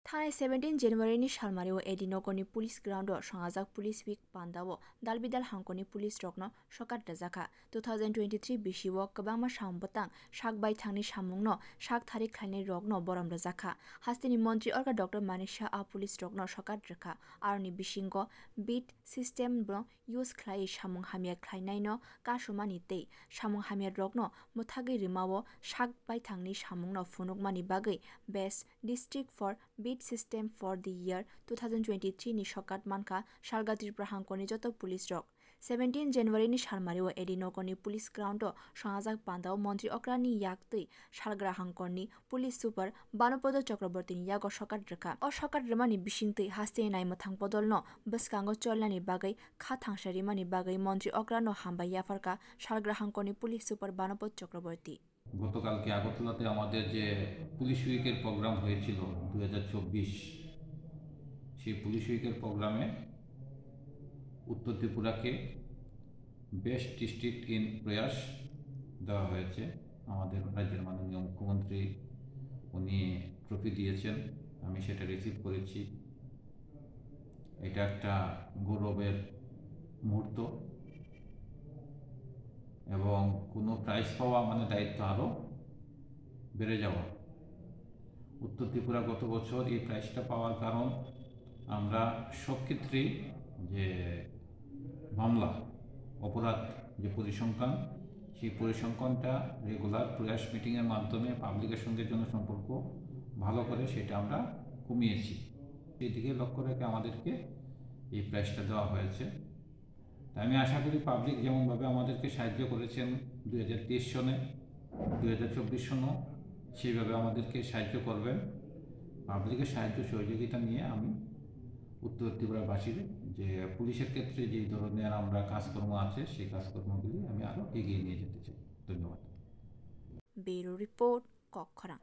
थानाय 17 January Shalmario Edinogoni Police Ground Shangajak Police Week Pandao Dalbidal Hangkoni Police Rokno Shokat Dazaka 2023 Bishiwo Kabama Shambotang Shakbai Thangni Shamungno Shak Tharik Khaini Rokno Boram Dazaka Hastini Montri Orga Dr. Manisha A Police Rokno Shokat Raka Arni Bishingo Beat System Bro Use Klai Shamung Hamia Klainaino Kashumani Te Shamung Hamia Rokno Muthagi Rimawo Shakbai Thangni Shamungno Funukmani Bagai Best District for Beat System for the year 2023 ni shokat manka Shalgatir Prahangkoni joto police rock 17 January ni Shalmario Edinogoni Police Ground Shangajak Pandao Montri Okrani Yaktui Shalgrahangkoni Police Super Banopodo Chakraborti ni Yago shokat reka o shokat remani bishingtui haste nai mathang podolno baskango cholani bagai kha thangshari mani bagai Montri Okrano hamba yafarka Shalgrahangkoni Police Super Banopod Chakraborti গতকালকে আগরতলাতে আমাদের যে police উইকের programme হয়েছিল 2024 সেই police উইকের প্রোগ্রামে উত্তর ত্রিপুরাকে best district in প্রয়াস দেওয়া হয়েছে। আমাদের রাজ্যের মাননীয় মুখ্যমন্ত্রী উনি ট্রফি দিয়েছেন, আমি সেটা রিসিভ করেছি। এটা একটা গৌরবের মুহূর্ত এবং কোনো প্রাইজ পাওয়া মানে দায়িত্ব আরও বেড়ে যাওয়া। উত্তর ত্রিপুরা গত বছর এই প্রাইজটা পাওয়ার কারণ আমরা সব ক্ষেত্রেই যে মামলা অপরাধ যে পরিসংখ্যান, সেই পরিসংখ্যানটা রেগুলার প্রয়াস মিটিংয়ের মাধ্যমে পাবলিকের সঙ্গে জনসম্পর্ক ভালো করে সেটা আমরা কমিয়েছি। সেই দিকে লক্ষ্য রেখে আমাদেরকে এই প্রাইজটা দেওয়া হয়েছে। আমি আশা করি পাবলিক যেমনভাবে আমাদেরকে সাহায্য করেছেন 2023 সনে 2024 সনেও সেইভাবে আমাদেরকে সাহায্য করবেন। পাবলিকের সাহায্য সহযোগিতা নিয়ে আমি উত্তর ত্রিপুরাবাসীর যে পুলিশের ক্ষেত্রে যে ধরনের আমরা কাজকর্ম আছে সেই কাজকর্মগুলি আমি আরও এগিয়ে নিয়ে যেতে চাই। ধন্যবাদ। Bureau report কক্ষরা।